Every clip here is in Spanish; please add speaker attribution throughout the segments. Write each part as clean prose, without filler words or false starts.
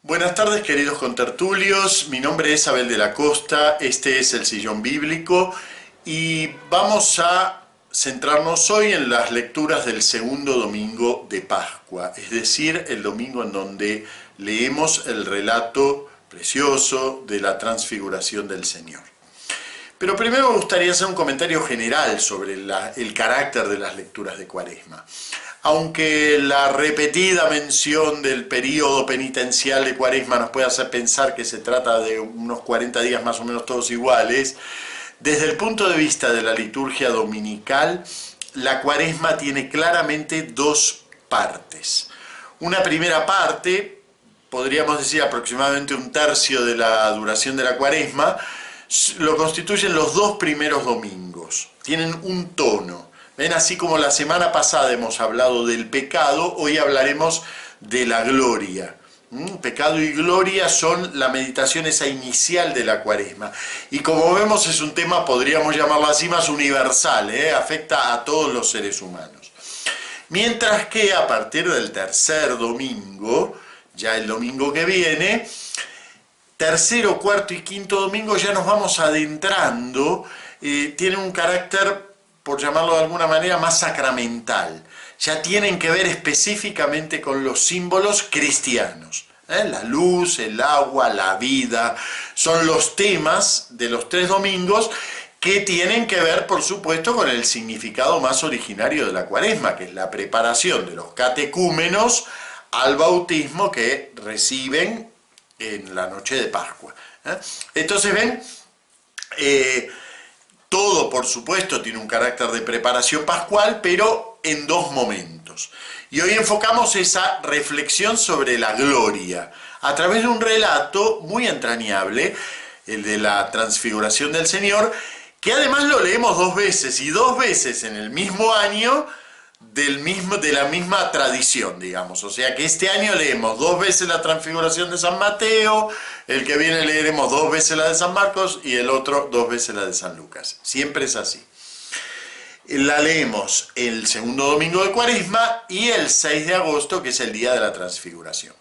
Speaker 1: Buenas tardes, queridos contertulios. Mi nombre es Abel de la Costa, este es El Sillón Bíblico y vamos a centrarnos hoy en las lecturas del segundo domingo de Pascua, es decir, el domingo en donde leemos el relato precioso de la transfiguración del Señor. Pero primero me gustaría hacer un comentario general sobre el carácter de las lecturas de Cuaresma. Aunque la repetida mención del período penitencial de Cuaresma nos puede hacer pensar que se trata de unos 40 días más o menos todos iguales, desde el punto de vista de la liturgia dominical, la Cuaresma tiene claramente dos partes. Una primera parte, podríamos decir aproximadamente un tercio de la duración de la Cuaresma, lo constituyen los dos primeros domingos. Tienen un tono. ¿Ven? Así como la semana pasada hemos hablado del pecado, hoy hablaremos de la gloria. Pecado y gloria son la meditación esa inicial de la Cuaresma. Y como vemos es un tema, podríamos llamarlo así, más universal, afecta a todos los seres humanos. Mientras que a partir del tercer domingo, ya el domingo que viene, tercero, cuarto y quinto domingo ya nos vamos adentrando, tienen un carácter, por llamarlo de alguna manera, más sacramental. Ya tienen que ver específicamente con los símbolos cristianos. La luz, el agua, la vida, son los temas de los tres domingos que tienen que ver, por supuesto, con el significado más originario de la Cuaresma, que es la preparación de los catecúmenos al bautismo que reciben en la noche de Pascua. Entonces, ven, todo, por supuesto, tiene un carácter de preparación pascual, pero en dos momentos. Y hoy enfocamos esa reflexión sobre la gloria, a través de un relato muy entrañable, el de la transfiguración del Señor, que además lo leemos dos veces, y dos veces en el mismo año, de la misma tradición, digamos. O sea que este año leemos dos veces la transfiguración de San Mateo, el que viene leeremos dos veces la de San Marcos y el otro dos veces la de San Lucas. Siempre es así. La leemos el segundo domingo de Cuaresma y el 6 de agosto, que es el día de la transfiguración.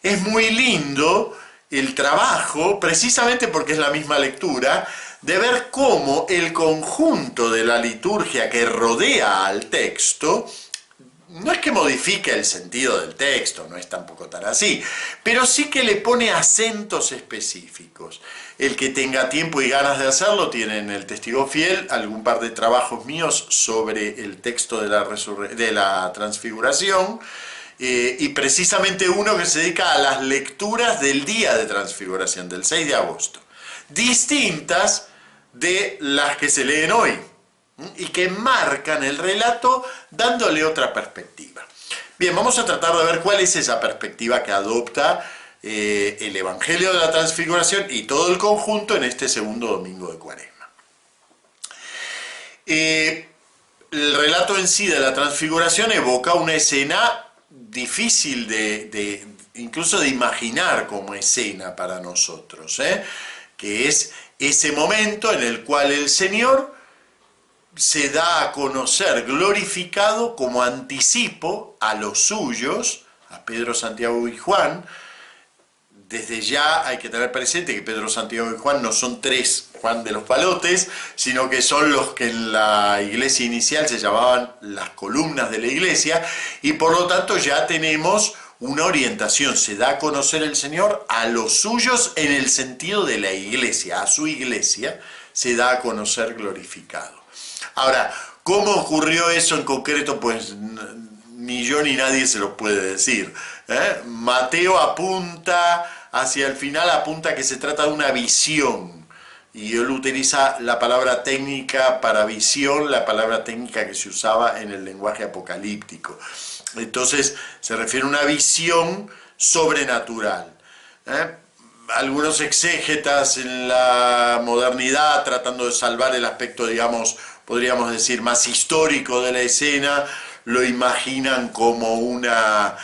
Speaker 1: Es muy lindo el trabajo, precisamente porque es la misma lectura, de ver cómo el conjunto de la liturgia que rodea al texto no es que modifique el sentido del texto, no es tampoco tan así, pero sí que le pone acentos específicos. El que tenga tiempo y ganas de hacerlo tiene en el Testigo Fiel algún par de trabajos míos sobre el texto de la transfiguración, y precisamente uno que se dedica a las lecturas del día de transfiguración, del 6 de agosto. Distintas de las que se leen hoy y que marcan el relato dándole otra perspectiva. Bien, vamos a tratar de ver cuál es esa perspectiva que adopta el Evangelio de la Transfiguración y todo el conjunto en este segundo domingo de Cuaresma. El relato en sí de la Transfiguración evoca una escena difícil incluso de imaginar como escena para nosotros, que es ese momento en el cual el Señor se da a conocer glorificado como anticipo a los suyos, a Pedro, Santiago y Juan. Desde ya hay que tener presente que Pedro, Santiago y Juan no son tres Juan de los Palotes, sino que son los que en la iglesia inicial se llamaban las columnas de la iglesia, y por lo tanto ya tenemos una orientación, se da a conocer el Señor a los suyos en el sentido de la iglesia, a su iglesia se da a conocer glorificado. Ahora, ¿cómo ocurrió eso en concreto? Pues ni yo ni nadie se lo puede decir. Mateo apunta hacia el final, apunta que se trata de una visión, y él utiliza la palabra técnica para visión, la palabra técnica que se usaba en el lenguaje apocalíptico. Entonces se refiere a una visión sobrenatural. Algunos exégetas en la modernidad, tratando de salvar el aspecto, digamos, podríamos decir, más histórico de la escena, lo imaginan como una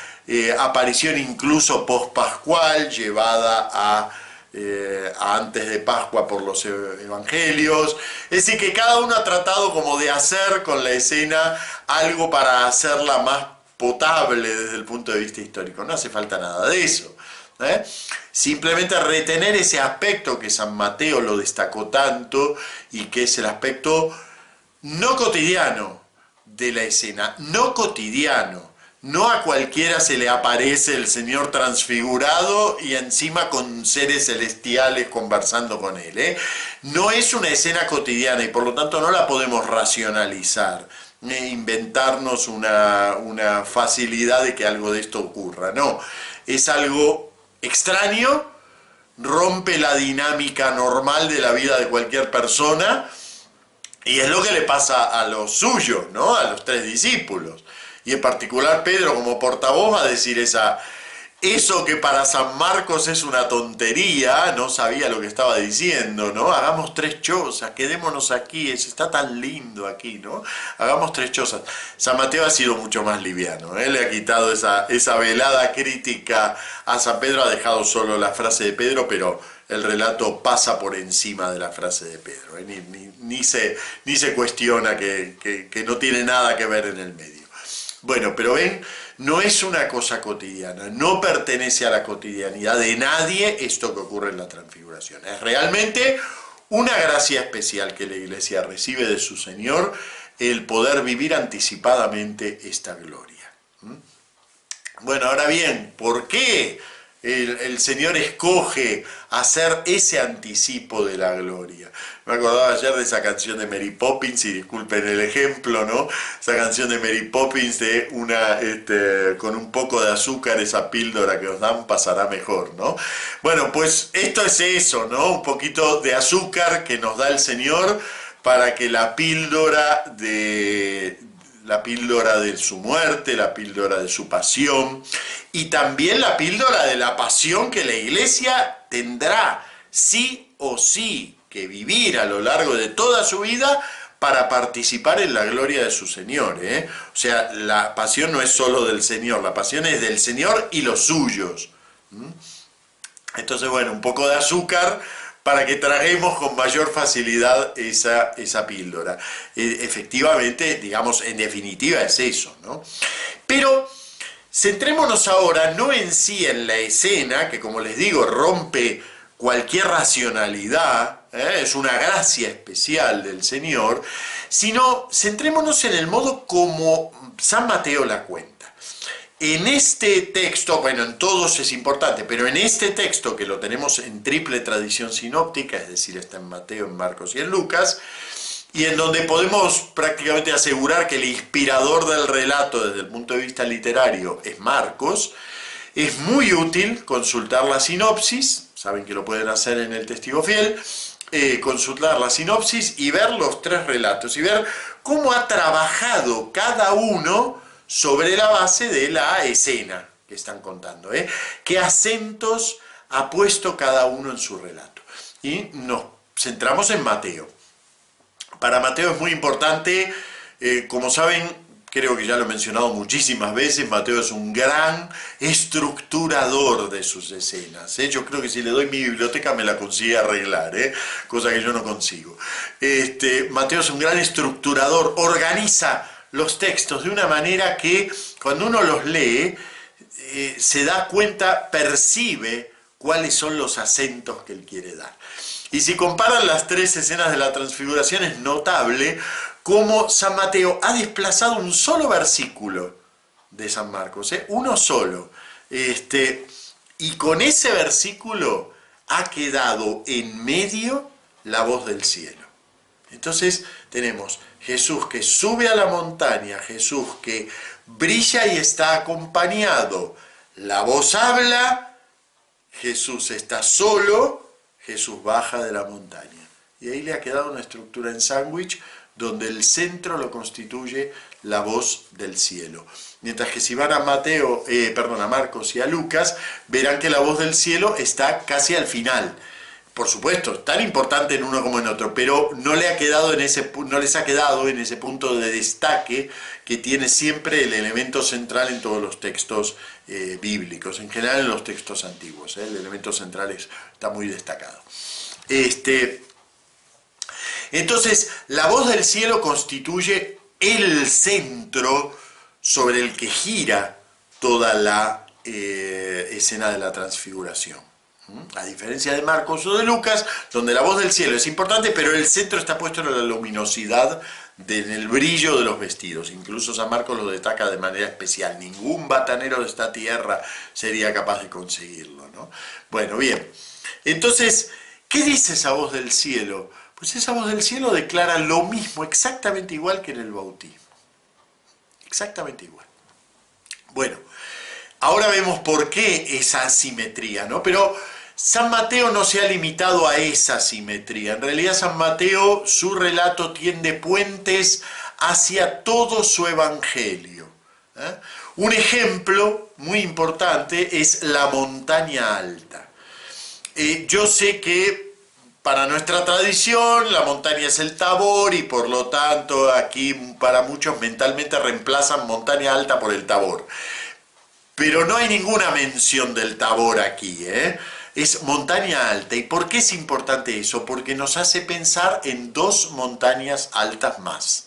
Speaker 1: aparición incluso post-pascual, llevada a antes de Pascua por los evangelios. Es decir, que cada uno ha tratado como de hacer con la escena algo para hacerla más potable desde el punto de vista histórico. No hace falta nada de eso. Simplemente retener ese aspecto que San Mateo lo destacó tanto y que es el aspecto no cotidiano de la escena, no cotidiano. No a cualquiera se le aparece el Señor transfigurado y encima con seres celestiales conversando con Él. No es una escena cotidiana y por lo tanto no la podemos racionalizar, inventarnos una facilidad de que algo de esto ocurra. No, es algo extraño, rompe la dinámica normal de la vida de cualquier persona y es lo que le pasa a los suyos, ¿no? A los 3 discípulos. Y en particular Pedro como portavoz va a decir eso que para San Marcos es una tontería, no sabía lo que estaba diciendo, ¿no? Hagamos 3 chozas, quedémonos aquí, está tan lindo aquí, ¿no? Hagamos 3 chozas. San Mateo ha sido mucho más liviano, le ha quitado esa velada crítica a San Pedro, ha dejado solo la frase de Pedro, pero el relato pasa por encima de la frase de Pedro, ni se cuestiona que no tiene nada que ver en el medio. Bueno, pero ven, no es una cosa cotidiana, no pertenece a la cotidianidad de nadie esto que ocurre en la transfiguración. Es realmente una gracia especial que la Iglesia recibe de su Señor, el poder vivir anticipadamente esta gloria. Bueno, ahora bien, ¿por qué el Señor escoge hacer ese anticipo de la gloria? Me acordaba ayer de esa canción de Mary Poppins, y disculpen el ejemplo, ¿no? Esa canción de Mary Poppins de con un poco de azúcar, esa píldora que os dan pasará mejor, ¿no? Bueno, pues esto es eso, ¿no? Un poquito de azúcar que nos da el Señor para que la píldora de su muerte, la píldora de su pasión y también la píldora de la pasión que la Iglesia tendrá sí o sí que vivir a lo largo de toda su vida para participar en la gloria de su Señor. O sea, la pasión no es solo del Señor, la pasión es del Señor y los suyos. Entonces, bueno, un poco de azúcar para que traguemos con mayor facilidad esa píldora. Efectivamente, digamos, en definitiva es eso, ¿no? Pero centrémonos ahora no en sí en la escena, que como les digo, rompe cualquier racionalidad, es una gracia especial del Señor, sino centrémonos en el modo como San Mateo la cuenta. En este texto, bueno, en todos es importante, pero en este texto que lo tenemos en triple tradición sinóptica, es decir, está en Mateo, en Marcos y en Lucas, y en donde podemos prácticamente asegurar que el inspirador del relato desde el punto de vista literario es Marcos, es muy útil consultar la sinopsis, saben que lo pueden hacer en el Testigo Fiel, consultar la sinopsis y ver los 3 relatos y ver cómo ha trabajado cada uno sobre la base de la escena que están contando, qué acentos ha puesto cada uno en su relato. Y nos centramos en Mateo. Para Mateo es muy importante, como saben, creo que ya lo he mencionado muchísimas veces, Mateo es un gran estructurador de sus escenas. Yo creo que si le doy mi biblioteca me la consigue arreglar, cosa que yo no consigo. Mateo es un gran estructurador, organiza los textos de una manera que cuando uno los lee se da cuenta, percibe cuáles son los acentos que él quiere dar. Y si comparan las 3 escenas de la transfiguración es notable cómo San Mateo ha desplazado un solo versículo de San Marcos, uno solo, y con ese versículo ha quedado en medio la voz del cielo. Entonces tenemos Jesús que sube a la montaña, Jesús que brilla y está acompañado, la voz habla, Jesús está solo, Jesús baja de la montaña. Y ahí le ha quedado una estructura en sándwich donde el centro lo constituye la voz del cielo. Mientras que si van a a Marcos y a Lucas, verán que la voz del cielo está casi al final. Por supuesto, tan importante en uno como en otro, pero no les ha quedado en ese punto de destaque que tiene siempre el elemento central en todos los textos bíblicos, en general en los textos antiguos. El elemento central está muy destacado. Entonces, la voz del cielo constituye el centro sobre el que gira toda la escena de la transfiguración. A diferencia de Marcos o de Lucas, donde la voz del cielo es importante, pero el centro está puesto en la luminosidad, en el brillo de los vestidos. Incluso San Marcos lo destaca de manera especial. Ningún batanero de esta tierra sería capaz de conseguirlo, ¿no? Bueno, bien. Entonces, ¿qué dice esa voz del cielo? Pues esa voz del cielo declara lo mismo, exactamente igual que en el bautismo. Exactamente igual. Bueno, ahora vemos por qué esa asimetría, ¿no? Pero San Mateo no se ha limitado a esa asimetría. En realidad San Mateo, su relato tiende puentes hacia todo su evangelio. Un ejemplo muy importante es la montaña alta. Yo sé que para nuestra tradición la montaña es el Tabor y por lo tanto aquí para muchos mentalmente reemplazan montaña alta por el Tabor. Pero no hay ninguna mención del Tabor aquí, es montaña alta. ¿Y por qué es importante eso? Porque nos hace pensar en dos montañas altas más.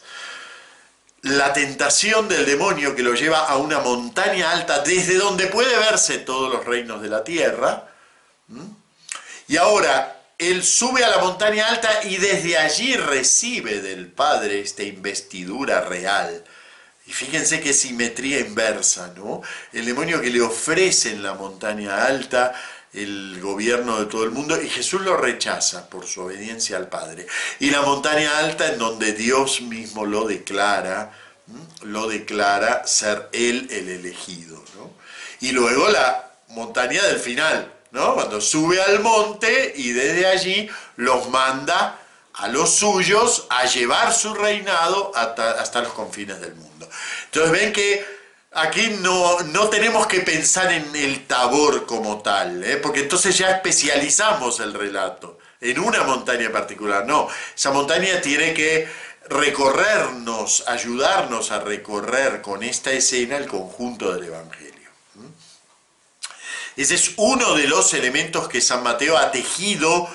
Speaker 1: La tentación del demonio que lo lleva a una montaña alta desde donde puede verse todos los reinos de la tierra. Y ahora él sube a la montaña alta y desde allí recibe del Padre esta investidura real. Y fíjense qué simetría inversa, ¿no? El demonio que le ofrece en la montaña alta el gobierno de todo el mundo y Jesús lo rechaza por su obediencia al Padre. Y la montaña alta en donde Dios mismo lo declara ser Él el elegido, ¿no? Y luego la montaña del final, ¿no? Cuando sube al monte y desde allí los manda a los suyos a llevar su reinado hasta los confines del mundo. Entonces ven que aquí no tenemos que pensar en el Tabor como tal, porque entonces ya especializamos el relato en una montaña particular. No, esa montaña tiene que recorrernos, ayudarnos a recorrer con esta escena el conjunto del Evangelio. Ese es uno de los elementos que San Mateo ha tejido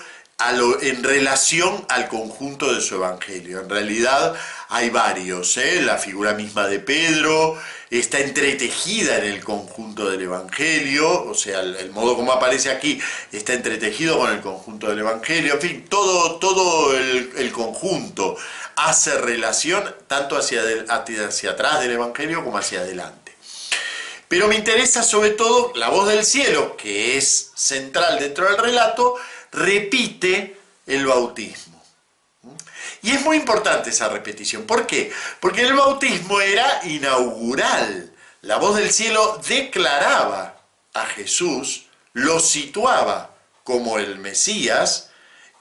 Speaker 1: en relación al conjunto de su evangelio. En realidad hay varios, la figura misma de Pedro está entretejida en el conjunto del evangelio, o sea, el modo como aparece aquí está entretejido con el conjunto del evangelio, en fin, todo el conjunto hace relación tanto hacia atrás del evangelio como hacia adelante. Pero me interesa sobre todo la voz del cielo, que es central dentro del relato, repite el bautismo. Y es muy importante esa repetición. ¿Por qué? Porque el bautismo era inaugural. La voz del cielo declaraba a Jesús, lo situaba como el Mesías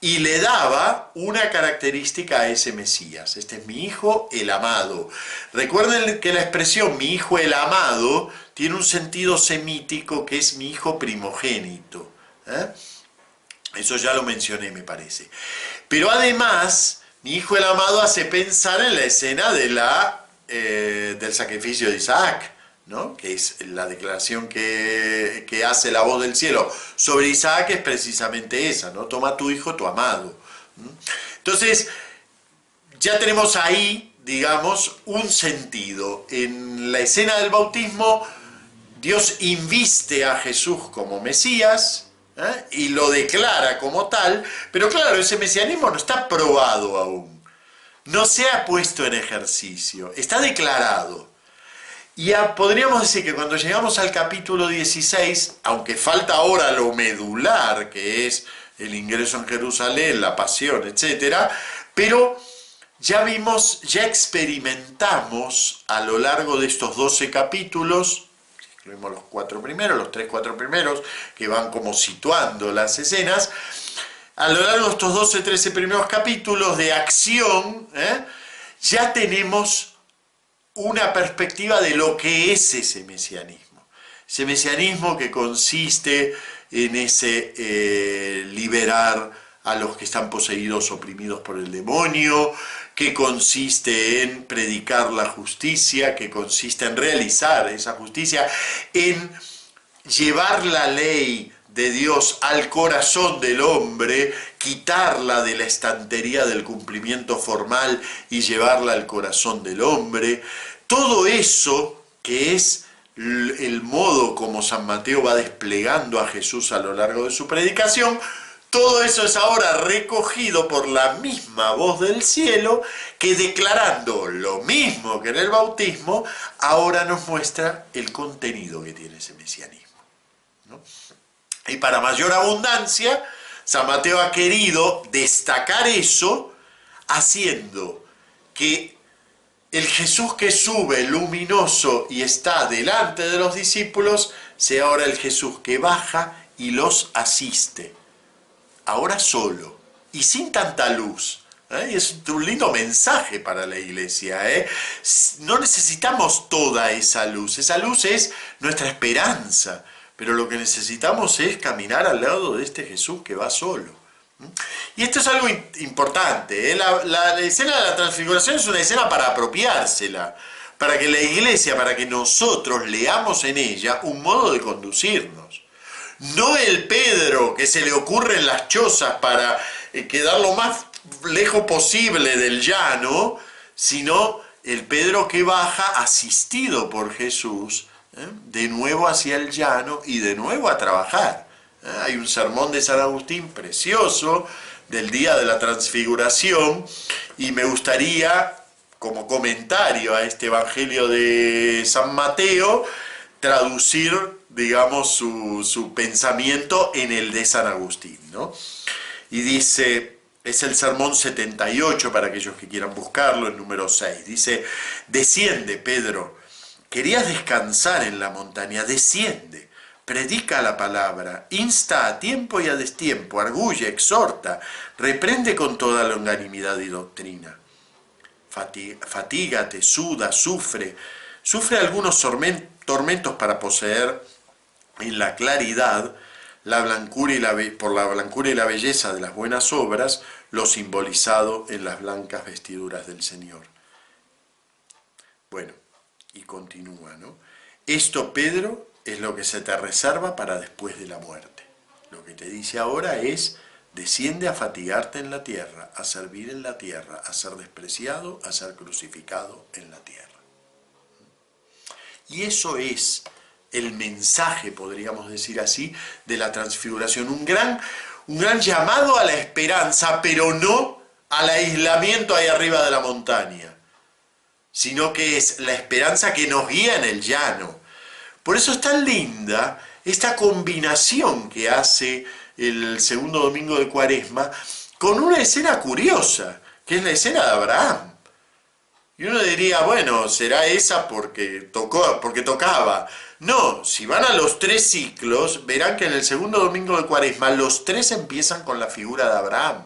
Speaker 1: y le daba una característica a ese Mesías. Este es mi hijo, el amado. Recuerden que la expresión mi hijo, el amado, tiene un sentido semítico que es mi hijo primogénito. Eso ya lo mencioné, me parece. Pero además, mi hijo el amado hace pensar en la escena del sacrificio de Isaac, ¿no? Que es la declaración que hace la voz del cielo sobre Isaac, es precisamente esa, ¿no? Toma tu hijo, tu amado. Entonces, ya tenemos ahí, digamos, un sentido. En la escena del bautismo, Dios inviste a Jesús como Mesías, y lo declara como tal, pero claro, ese mesianismo no está probado aún, no se ha puesto en ejercicio, está declarado. Y podríamos decir que cuando llegamos al capítulo 16, aunque falta ahora lo medular, que es el ingreso en Jerusalén, la pasión, etc., pero ya vimos, ya experimentamos a lo largo de estos 12 capítulos, incluimos los 4 primeros, los 3-4 primeros, que van como situando las escenas, a lo largo de estos 12-13 primeros capítulos de acción, ya tenemos una perspectiva de lo que es ese mesianismo. Ese mesianismo que consiste en ese liberar a los que están poseídos, oprimidos por el demonio, que consiste en predicar la justicia, que consiste en realizar esa justicia, en llevar la ley de Dios al corazón del hombre, quitarla de la estantería del cumplimiento formal y llevarla al corazón del hombre. Todo eso que es el modo como San Mateo va desplegando a Jesús a lo largo de su predicación, todo eso es ahora recogido por la misma voz del cielo que, declarando lo mismo que en el bautismo, ahora nos muestra el contenido que tiene ese mesianismo, ¿no? Y para mayor abundancia, San Mateo ha querido destacar eso haciendo que el Jesús que sube luminoso y está delante de los discípulos sea ahora el Jesús que baja y los asiste. Ahora solo y sin tanta luz. Es un lindo mensaje para la iglesia. No necesitamos toda esa luz es nuestra esperanza, pero lo que necesitamos es caminar al lado de este Jesús que va solo. Y esto es algo importante. La escena de la transfiguración es una escena para apropiársela, para que la iglesia, para que nosotros leamos en ella un modo de conducirnos. No el Pedro que se le ocurre en las chozas para quedar lo más lejos posible del llano, sino el Pedro que baja asistido por Jesús, de nuevo hacia el llano y de nuevo a trabajar. Hay un sermón de San Agustín precioso del día de la transfiguración y me gustaría, como comentario a este Evangelio de San Mateo, traducir, digamos, su pensamiento en el de San Agustín, ¿no? Y dice, es el sermón 78 para aquellos que quieran buscarlo, el número 6. Dice, desciende, Pedro, querías descansar en la montaña, desciende, predica la palabra, insta a tiempo y a destiempo, arguye, exhorta, reprende con toda longanimidad y doctrina. Fatígate, suda, sufre algunos tormentos para poseer en la claridad por la blancura y la belleza de las buenas obras, lo simbolizado en las blancas vestiduras del Señor. Bueno, y continúa, ¿no? Esto, Pedro, es lo que se te reserva para después de la muerte. Lo que te dice ahora es, desciende a fatigarte en la tierra, a servir en la tierra, a ser despreciado, a ser crucificado en la tierra. Y eso es el mensaje, podríamos decir así, de la transfiguración. Un gran llamado a la esperanza, pero no al aislamiento ahí arriba de la montaña, sino que es la esperanza que nos guía en el llano. Por eso es tan linda esta combinación que hace el segundo domingo de Cuaresma con una escena curiosa, que es la escena de Abraham. Y uno diría, bueno, será esa porque tocaba. No, si van a los 3 ciclos, verán que en el segundo domingo de Cuaresma los 3 empiezan con la figura de Abraham,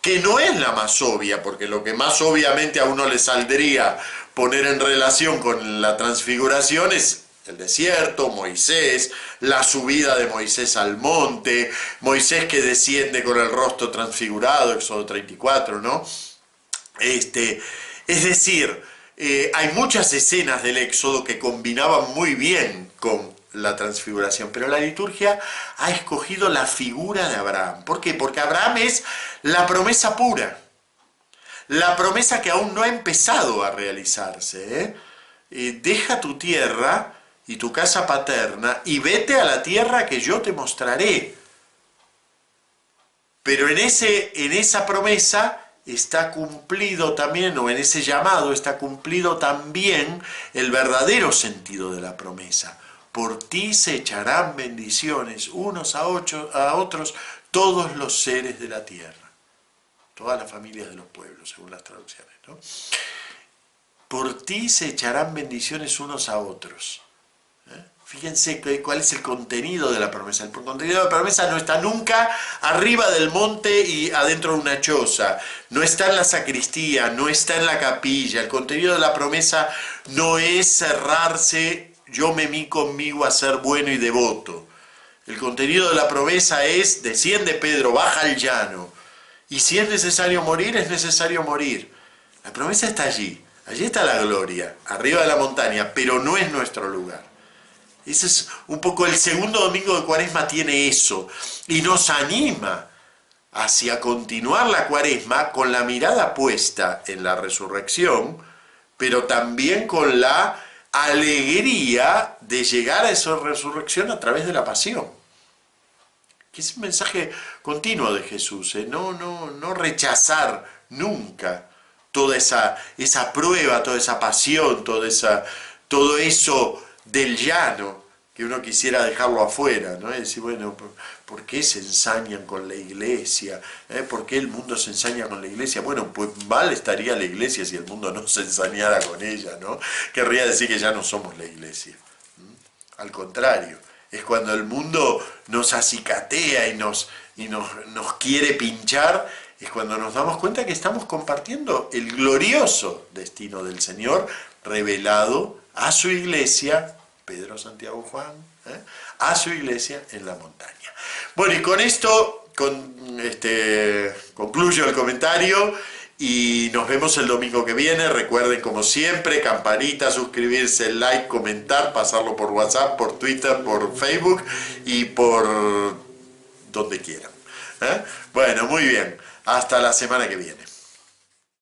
Speaker 1: que no es la más obvia, porque lo que más obviamente a uno le saldría poner en relación con la transfiguración es el desierto, Moisés, la subida de Moisés al monte, Moisés que desciende con el rostro transfigurado, Éxodo 34, ¿no? Es decir, hay muchas escenas del Éxodo que combinaban muy bien con la transfiguración, pero la liturgia ha escogido la figura de Abraham. ¿Por qué? Porque Abraham es la promesa pura, la promesa que aún no ha empezado a realizarse. Deja tu tierra y tu casa paterna y vete a la tierra que yo te mostraré. Pero en esa promesa está cumplido también, o en ese llamado está cumplido también el verdadero sentido de la promesa. Por ti se echarán bendiciones unos a otros todos los seres de la tierra. Todas las familias de los pueblos, según las traducciones, ¿no? Por ti se echarán bendiciones unos a otros. Fíjense cuál es el contenido de la promesa. El contenido de la promesa no está nunca arriba del monte y adentro de una choza. No está en la sacristía, no está en la capilla. El contenido de la promesa no es cerrarse, yo me mí conmigo a ser bueno y devoto. El contenido de la promesa es, desciende Pedro, baja al llano. Y si es necesario morir, es necesario morir. La promesa está allí. Allí está la gloria, arriba de la montaña, pero no es nuestro lugar. Ese es un poco el segundo domingo de Cuaresma, tiene eso. Y nos anima hacia continuar la Cuaresma con la mirada puesta en la resurrección, pero también con la alegría de llegar a esa resurrección a través de la pasión. Que es un mensaje continuo de Jesús, no rechazar nunca toda esa prueba, toda esa pasión, todo eso del llano, que uno quisiera dejarlo afuera, ¿no? Es decir, bueno, ¿por qué se ensañan con la iglesia? ¿Por qué el mundo se ensaña con la iglesia? Bueno, pues mal estaría la iglesia si el mundo no se ensañara con ella, ¿no? Querría decir que ya no somos la iglesia. Al contrario, es cuando el mundo nos acicatea y nos quiere pinchar, es cuando nos damos cuenta que estamos compartiendo el glorioso destino del Señor revelado a su iglesia, Pedro, Santiago, Juan, a su iglesia en la montaña. Bueno, y con esto concluyo el comentario y nos vemos el domingo que viene. Recuerden, como siempre, campanita, suscribirse, like, comentar, pasarlo por WhatsApp, por Twitter, por Facebook y por donde quieran. Bueno, muy bien. Hasta la semana que viene.